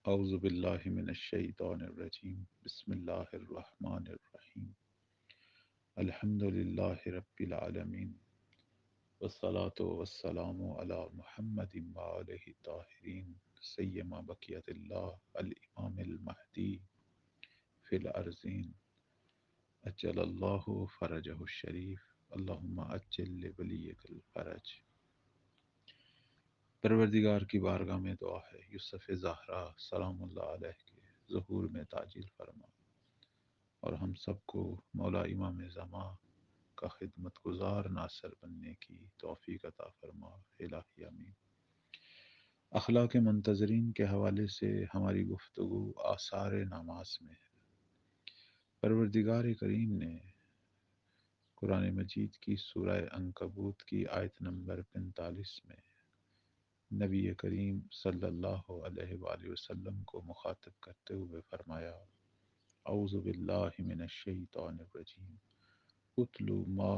اعوذ باللہ من الشیطان الرجیم بسم اللہ الرحمن الرحیم الحمد للہ رب العالمین والصلاة والسلام علی محمد وآلہ الطاہرین سیما بقیت اللہ الامام المہدی فی الارضین اجل اللہ فرجہ الشریف اللہم اجل لولیک الفرج۔ پروردگار کی بارگاہ میں دعا ہے یوسف زہرا سلام اللہ علیہ کے ظہور میں تعجیل فرما اور ہم سب کو مولا امام زمان کا خدمت گزار ناصر بننے کی توفیق عطا فرما الہی آمین۔ اخلاق منتظرین کے حوالے سے ہماری گفتگو آثار نماز میں ہے۔ پروردگار کریم نے قرآن مجید کی سورہ عنکبوت کی آیت نمبر 45 میں نبی کریم صلی اللہ علیہ وآلہ وسلم کو مخاطب کرتے ہوئے فرمایا اعوذ باللہ من الشیطان الرجیم اتلو ما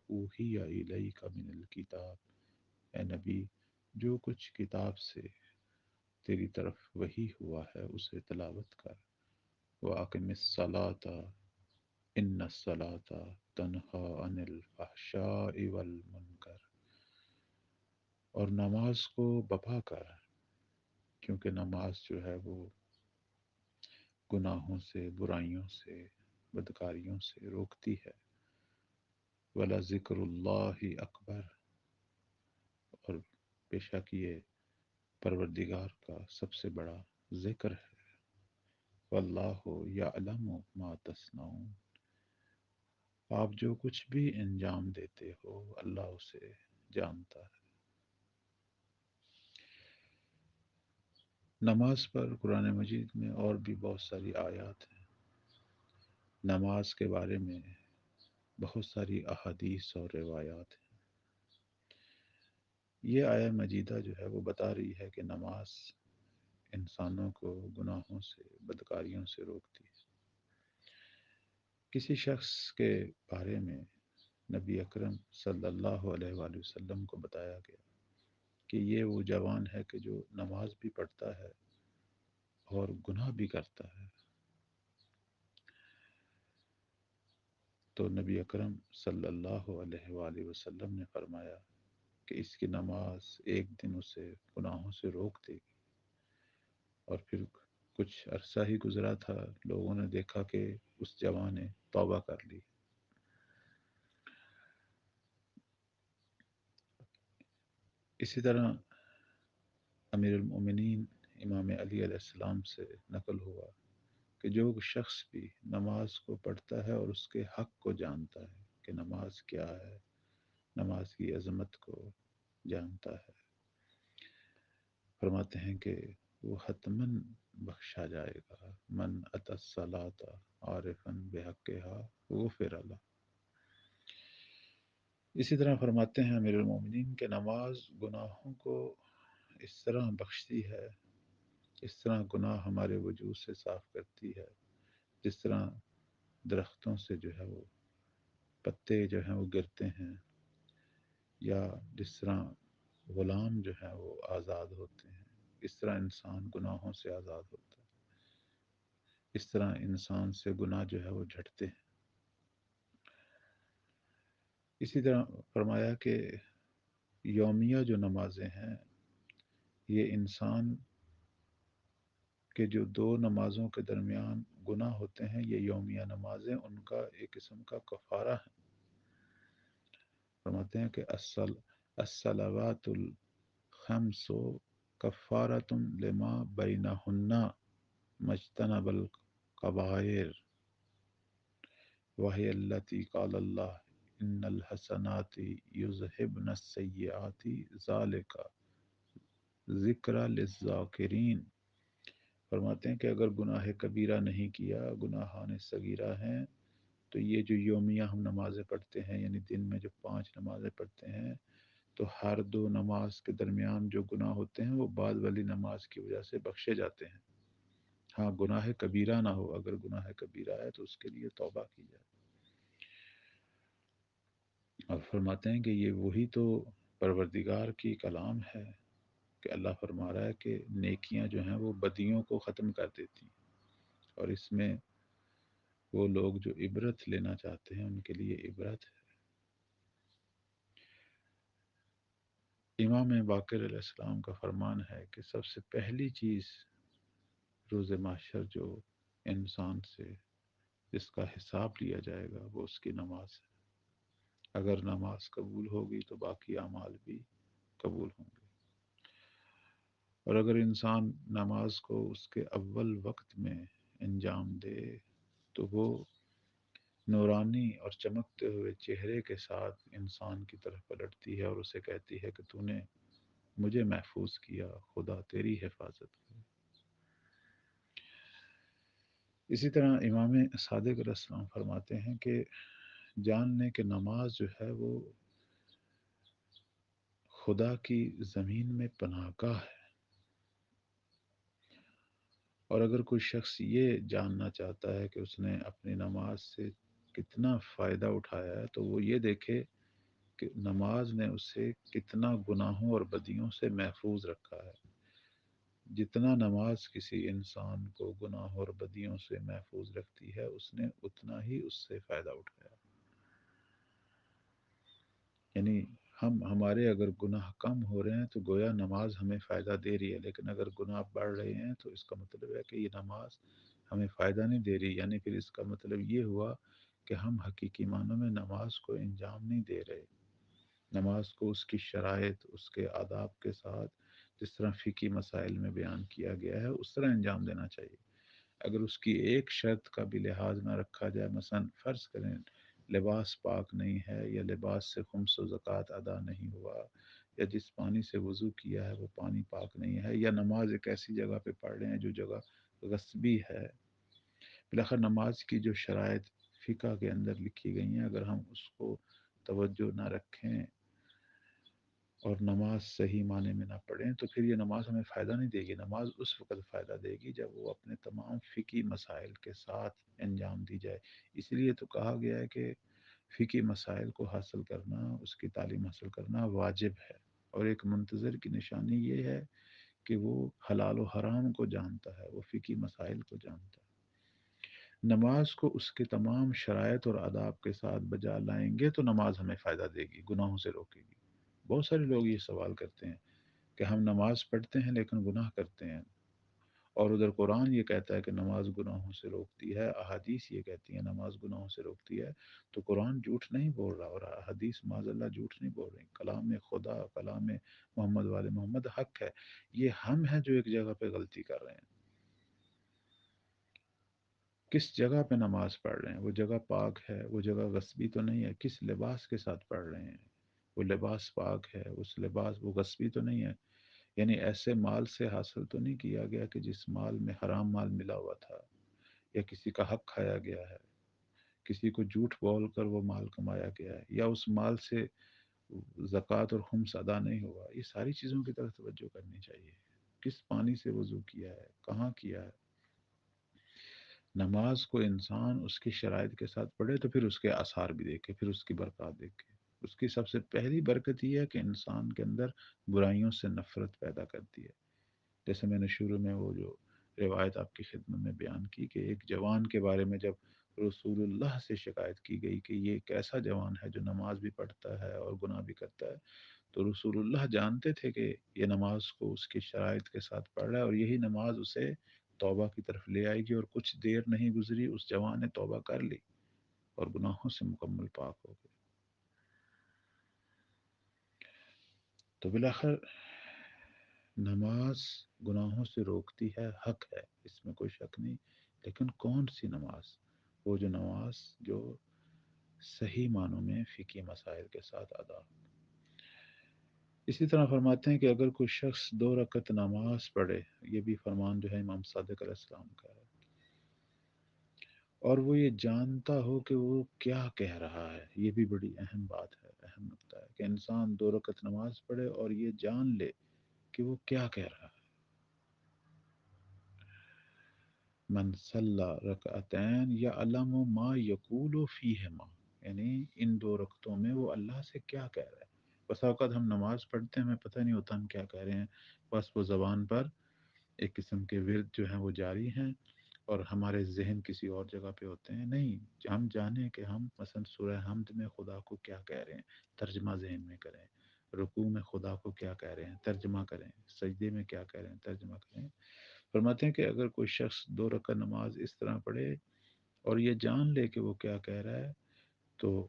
اوحی الیک من الکتاب، اے نبی جو کچھ کتاب سے تیری طرف وحی ہوا ہے اسے تلاوت کر، وَأَقِمِ الصَّلَاةَ إِنَّ الصَّلَاةَ تَنْہَىٰ عَنِ الْفَحْشَاءِ وَالْمُنکَرِ، اور نماز کو بپا کر، کیونکہ نماز جو ہے وہ گناہوں سے، برائیوں سے، بدکاریوں سے روکتی ہے۔ وَلَذِكْرُ اللَّهِ اکبر، اور بے شک یہ پروردگار کا سب سے بڑا ذکر ہے۔ واللہ یعلم ما تصنعون، آپ جو کچھ بھی انجام دیتے ہو اللہ اسے جانتا ہے۔ نماز پر قرآن مجید میں اور بھی بہت ساری آیات ہیں۔ نماز کے بارے میں بہت ساری احادیث اور روایات ہیں۔ یہ آیہ مجیدہ جو ہے وہ بتا رہی ہے کہ نماز انسانوں کو گناہوں سے، بدکاریوں سے روکتی ہے۔ کسی شخص کے بارے میں نبی اکرم صلی اللہ علیہ وآلہ وسلم کو بتایا گیا کہ یہ وہ جوان ہے کہ جو نماز بھی پڑھتا ہے اور گناہ بھی کرتا ہے۔ تو نبی اکرم صلی اللہ علیہ وآلہ وسلم نے فرمایا کہ اس کی نماز ایک دن اسے گناہوں سے روک دے گی، اور پھر کچھ عرصہ ہی گزرا تھا، لوگوں نے دیکھا کہ اس جوان نے توبہ کر لی۔ اسی طرح امیر المومنین امام علی علیہ السلام سے نقل ہوا کہ جو شخص بھی نماز کو پڑھتا ہے اور اس کے حق کو جانتا ہے کہ نماز کیا ہے، نماز کی عظمت کو جانتا ہے، فرماتے ہیں کہ وہ حتماً بخشا جائے گا۔ من اتی الصلاۃ عارفا بحقھا غفر لہ۔ اسی طرح فرماتے ہیں امیر المومنین کہ نماز گناہوں کو اس طرح بخشتی ہے، اس طرح گناہ ہمارے وجود سے صاف کرتی ہے، جس طرح درختوں سے جو ہے وہ پتے جو ہیں وہ گرتے ہیں، یا جس طرح غلام جو ہیں وہ آزاد ہوتے ہیں، اس طرح انسان گناہوں سے آزاد ہوتا ہے، اس طرح انسان سے گناہ جو ہے وہ جھٹتے ہیں۔ اسی طرح فرمایا کہ یومیہ جو نمازیں ہیں یہ انسان کہ جو دو نمازوں کے درمیان گناہ ہوتے ہیں، یہ یومیہ نمازیں ان کا ایک قسم کا کفارہ ہے۔ فرماتے ہیں کہ الصلوات الخمس کفارۃ لما بینہن مجتنب الکبائر وہی التی قال اللہ ان الحسنات یذہبن السیئات ذالک ذکری للذاکرین۔ فرماتے ہیں کہ اگر گناہ کبیرہ نہیں کیا، گناہان صغیرہ ہیں، تو یہ جو یومیہ ہم نمازیں پڑھتے ہیں، یعنی دن میں جو 5 نمازیں پڑھتے ہیں، تو ہر 2 نماز کے درمیان جو گناہ ہوتے ہیں وہ بعد والی نماز کی وجہ سے بخشے جاتے ہیں۔ ہاں گناہ کبیرہ نہ ہو، اگر گناہ کبیرہ ہے تو اس کے لیے توبہ کی جائے۔ اور فرماتے ہیں کہ یہ وہی تو پروردگار کی کلام ہے کہ اللہ فرما رہا ہے کہ نیکیاں جو ہیں وہ بدیوں کو ختم کر دیتی ہیں، اور اس میں وہ لوگ جو عبرت لینا چاہتے ہیں ان کے لیے عبرت ہے۔ امام باقر علیہ السلام کا فرمان ہے کہ سب سے پہلی چیز روز محشر جو انسان سے جس کا حساب لیا جائے گا وہ اس کی نماز ہے۔ اگر نماز قبول ہوگی تو باقی اعمال بھی قبول ہوں گے، اور اگر انسان نماز کو اس کے اول وقت میں انجام دے تو وہ نورانی اور چمکتے ہوئے چہرے کے ساتھ انسان کی طرف پلٹتی ہے اور اسے کہتی ہے کہ تو نے مجھے محفوظ کیا، خدا تیری حفاظت کرے۔ اسی طرح امام صادق علیہ السلام فرماتے ہیں کہ جان لیں کہ نماز جو ہے وہ خدا کی زمین میں پناہ گاہ ہے، اور اگر کوئی شخص یہ جاننا چاہتا ہے کہ اس نے اپنی نماز سے کتنا فائدہ اٹھایا ہے تو وہ یہ دیکھے کہ نماز نے اسے کتنا گناہوں اور بدیوں سے محفوظ رکھا ہے۔ جتنا نماز کسی انسان کو گناہوں اور بدیوں سے محفوظ رکھتی ہے اس نے اتنا ہی اس سے فائدہ اٹھایا۔ یعنی ہمارے اگر گناہ کم ہو رہے ہیں تو گویا نماز ہمیں فائدہ دے رہی ہے، لیکن اگر گناہ بڑھ رہے ہیں تو اس کا مطلب ہے کہ یہ نماز ہمیں فائدہ نہیں دے رہی، یعنی پھر اس کا مطلب یہ ہوا کہ ہم حقیقی معنوں میں نماز کو انجام نہیں دے رہے۔ نماز کو اس کی شرائط، اس کے آداب کے ساتھ جس طرح فقہی مسائل میں بیان کیا گیا ہے اس طرح انجام دینا چاہیے۔ اگر اس کی ایک شرط کا بھی لحاظ نہ رکھا جائے، مثلا فرض کریں لباس پاک نہیں ہے، یا لباس سے خمس و زکوٰۃ ادا نہیں ہوا، یا جس پانی سے وضو کیا ہے وہ پانی پاک نہیں ہے، یا نماز ایک ایسی جگہ پہ پڑھ رہے ہیں جو جگہ غصبی ہے، بالاخر نماز کی جو شرائط فقہ کے اندر لکھی گئی ہیں اگر ہم اس کو توجہ نہ رکھیں اور نماز صحیح معنی میں نہ پڑھیں تو پھر یہ نماز ہمیں فائدہ نہیں دے گی۔ نماز اس وقت فائدہ دے گی جب وہ اپنے تمام فقہی مسائل کے ساتھ انجام دی جائے۔ اس لیے تو کہا گیا ہے کہ فقہی مسائل کو حاصل کرنا، اس کی تعلیم حاصل کرنا واجب ہے، اور ایک منتظر کی نشانی یہ ہے کہ وہ حلال و حرام کو جانتا ہے، وہ فقہی مسائل کو جانتا ہے۔ نماز کو اس کے تمام شرائط اور آداب کے ساتھ بجا لائیں گے تو نماز ہمیں فائدہ دے گی، گناہوں سے روکے گی۔ بہت سارے لوگ یہ سوال کرتے ہیں کہ ہم نماز پڑھتے ہیں لیکن گناہ کرتے ہیں، اور ادھر قرآن یہ کہتا ہے کہ نماز گناہوں سے روکتی ہے، احادیث یہ کہتی ہیں نماز گناہوں سے روکتی ہے، تو قرآن جھوٹ نہیں بول رہا اور احادیث معاذ اللہ جھوٹ نہیں بول رہی، کلام خدا، کلام محمد والے محمد حق ہے۔ یہ ہم ہیں جو ایک جگہ پہ غلطی کر رہے ہیں۔ کس جگہ پہ نماز پڑھ رہے ہیں، وہ جگہ پاک ہے، وہ جگہ غصبی تو نہیں ہے، کس لباس کے ساتھ پڑھ رہے ہیں، وہ لباس پاک ہے، اس لباس وہ غصبی تو نہیں ہے، یعنی ایسے مال سے حاصل تو نہیں کیا گیا کہ جس مال میں حرام مال ملا ہوا تھا، یا کسی کا حق کھایا گیا ہے، کسی کو جھوٹ بول کر وہ مال کمایا گیا ہے، یا اس مال سے زکوٰۃ اور خمس ادا نہیں ہوا۔ یہ ساری چیزوں کی طرف توجہ کرنی چاہیے۔ کس پانی سے وضو کیا ہے، کہاں کیا ہے۔ نماز کو انسان اس کی شرائط کے ساتھ پڑھے تو پھر اس کے آثار بھی دیکھے، پھر اس کی برکات دیکھے۔ اس کی سب سے پہلی برکت یہ ہے کہ انسان کے اندر برائیوں سے نفرت پیدا کرتی ہے۔ جیسے میں نے شروع میں وہ جو روایت آپ کی خدمت میں بیان کی کہ ایک جوان کے بارے میں جب رسول اللہ سے شکایت کی گئی کہ یہ ایک ایسا جوان ہے جو نماز بھی پڑھتا ہے اور گناہ بھی کرتا ہے، تو رسول اللہ جانتے تھے کہ یہ نماز کو اس کی شرائط کے ساتھ پڑھ رہا ہے اور یہی نماز اسے توبہ کی طرف لے آئے گی، اور کچھ دیر نہیں گزری اس جوان نے توبہ کر لی اور گناہوں سے مکمل پاک ہو گئے۔ تو بالآخر نماز گناہوں سے روکتی ہے، حق ہے، اس میں کوئی شک نہیں، لیکن کون سی نماز؟ وہ جو نماز جو صحیح معنوں میں فقہی مسائل کے ساتھ ادا ہو۔ اسی طرح فرماتے ہیں کہ اگر کوئی شخص 2 رکعت نماز پڑھے، یہ بھی فرمان جو ہے امام صادق علیہ السلام کا ہے، اور وہ یہ جانتا ہو کہ وہ کیا کہہ رہا ہے، یہ بھی بڑی اہم بات ہے، اہم نقطہ ہے کہ انسان 2 رکعت نماز پڑھے اور یہ جان لے کہ وہ کیا کہہ رہا ہے۔ من صلی رکعتین یعلم ما یقول فیہما، یعنی ان 2 رکعتوں میں وہ اللہ سے کیا کہہ رہا ہے۔ بس اوقات ہم نماز پڑھتے ہیں ہمیں پتہ نہیں ہوتا ہم کیا کہہ رہے ہیں، بس وہ زبان پر ایک قسم کے ورد جو ہیں وہ جاری ہیں، اور ہمارے ذہن کسی اور جگہ پہ ہوتے ہیں. نہیں، ہم جانیں کہ ہم مثلا سورہ حمد میں خدا کو کیا کہہ رہے ہیں، ترجمہ ذہن میں کریں. رکوع میں خدا کو کیا کہہ رہے ہیں، ترجمہ کریں. سجدے میں کیا کہہ رہے ہیں، ترجمہ کریں. فرماتے ہیں کہ اگر کوئی شخص 2 رکعت نماز اس طرح پڑھے اور یہ جان لے کہ وہ کیا کہہ رہا ہے، تو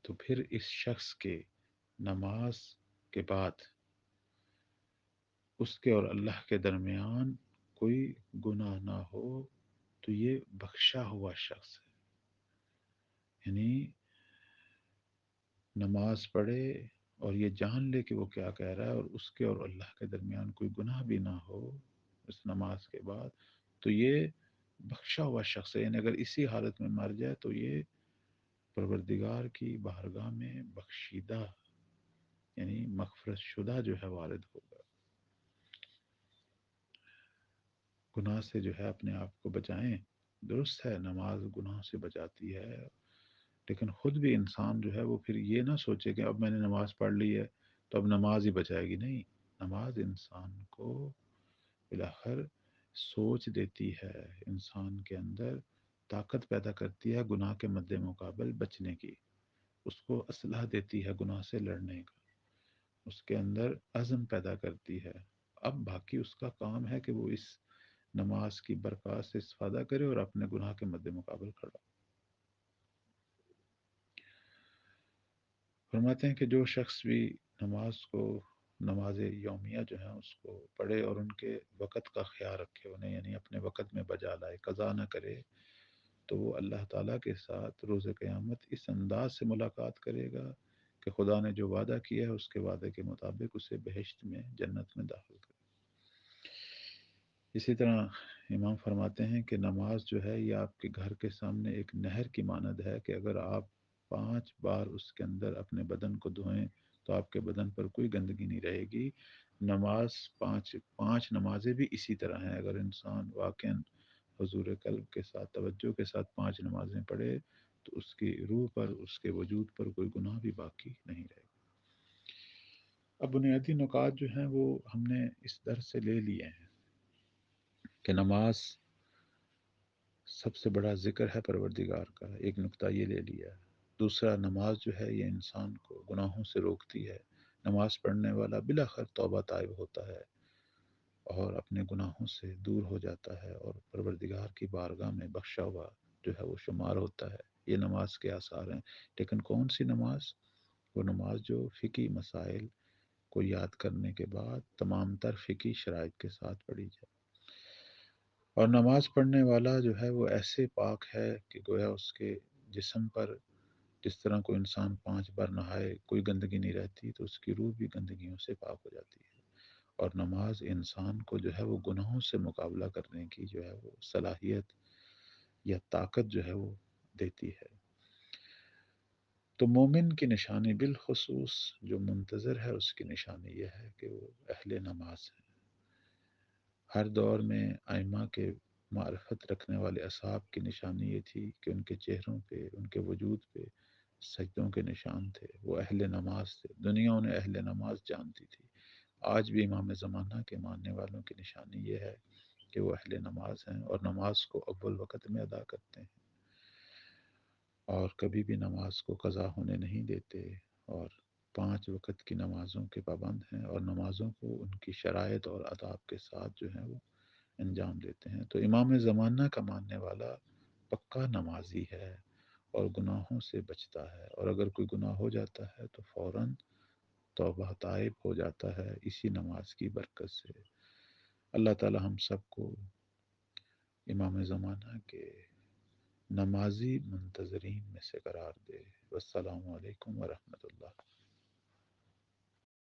تو پھر اس شخص کے نماز کے بعد اس کے اور اللہ کے درمیان کوئی گناہ نہ ہو، تو یہ بخشا ہوا شخص ہے. یعنی نماز پڑھے اور یہ جان لے کہ وہ کیا کہہ رہا ہے، اور اس کے اور اللہ کے درمیان کوئی گناہ بھی نہ ہو اس نماز کے بعد، تو یہ بخشا ہوا شخص ہے. یعنی اگر اسی حالت میں مر جائے تو یہ پروردگار کی بارگاہ میں بخشیدہ، یعنی مغفرت شدہ جو ہے وارد ہوگا. گناہ سے جو ہے اپنے آپ کو بچائیں. درست ہے نماز گناہ سے بچاتی ہے، لیکن خود بھی انسان جو ہے وہ پھر یہ نہ سوچے کہ اب میں نے نماز پڑھ لی ہے تو اب نماز ہی بچائے گی. نہیں، نماز انسان کو بالآخر سوچ دیتی ہے، انسان کے اندر طاقت پیدا کرتی ہے گناہ کے مد مقابل بچنے کی، اس کو اسلحہ دیتی ہے گناہ سے لڑنے کا، اس کے اندر عزم پیدا کرتی ہے. اب باقی اس کا کام ہے کہ وہ اس نماز کی برکات سے استفادہ کرے اور اپنے گناہ کے مد مقابل کھڑا. فرماتے ہیں کہ جو شخص بھی نماز کو، نماز یومیہ جو ہیں اس کو پڑھے اور ان کے وقت کا خیال رکھے، انہیں یعنی اپنے وقت میں بجا لائے، قضا نہ کرے، تو وہ اللہ تعالیٰ کے ساتھ روز قیامت اس انداز سے ملاقات کرے گا کہ خدا نے جو وعدہ کیا ہے اس کے وعدے کے مطابق اسے بہشت میں، جنت میں داخل کرے. اسی طرح امام فرماتے ہیں کہ نماز جو ہے یہ آپ کے گھر کے سامنے ایک نہر کی مانند ہے کہ اگر آپ 5 بار اس کے اندر اپنے بدن کو دھوئیں تو آپ کے بدن پر کوئی گندگی نہیں رہے گی. نماز پانچ نمازیں بھی اسی طرح ہیں. اگر انسان واقعا حضور قلب کے ساتھ، توجہ کے ساتھ 5 نمازیں پڑھے تو اس کی روح پر، اس کے وجود پر کوئی گناہ بھی باقی نہیں رہے گا. اب بنیادی نکات جو ہیں وہ ہم نے اس درس سے لے لیے ہیں کہ نماز سب سے بڑا ذکر ہے پروردگار کا، ایک نقطہ یہ لے لیا. دوسرا، نماز جو ہے یہ انسان کو گناہوں سے روکتی ہے. نماز پڑھنے والا بالآخر توبہ طائب ہوتا ہے اور اپنے گناہوں سے دور ہو جاتا ہے اور پروردگار کی بارگاہ میں بخشا ہوا جو ہے وہ شمار ہوتا ہے. یہ نماز کے آثار ہیں. لیکن کون سی نماز؟ وہ نماز جو فقہی مسائل کو یاد کرنے کے بعد تمام تر فقہی شرائط کے ساتھ پڑھی جائے. اور نماز پڑھنے والا جو ہے وہ ایسے پاک ہے کہ گویا اس کے جسم پر جس طرح کوئی انسان 5 بار نہائے کوئی گندگی نہیں رہتی، تو اس کی روح بھی گندگیوں سے پاک ہو جاتی ہے. اور نماز انسان کو جو ہے وہ گناہوں سے مقابلہ کرنے کی جو ہے وہ صلاحیت یا طاقت جو ہے وہ دیتی ہے. تو مومن کی نشانی بالخصوص جو منتظر ہے اس کی نشانی یہ ہے کہ وہ اہل نماز ہے. ہر دور میں ائمہ کے معرفت رکھنے والے اصحاب کی نشانی یہ تھی کہ ان کے چہروں پہ، ان کے وجود پہ سجدوں کے نشان تھے. وہ اہل نماز تھے، دنیا انہیں اہل نماز جانتی تھی. آج بھی امام زمانہ کے ماننے والوں کی نشانی یہ ہے کہ وہ اہل نماز ہیں اور نماز کو اول وقت میں ادا کرتے ہیں اور کبھی بھی نماز کو قضا ہونے نہیں دیتے، اور 5 وقت کی نمازوں کے پابند ہیں اور نمازوں کو ان کی شرائط اور آداب کے ساتھ جو ہیں وہ انجام دیتے ہیں. تو امام زمانہ کا ماننے والا پکا نمازی ہے اور گناہوں سے بچتا ہے، اور اگر کوئی گناہ ہو جاتا ہے تو فوراً توبہ طائب ہو جاتا ہے اسی نماز کی برکت سے. اللہ تعالی ہم سب کو امام زمانہ کے نمازی منتظرین میں سے قرار دے. والسلام علیکم ورحمۃ اللہ.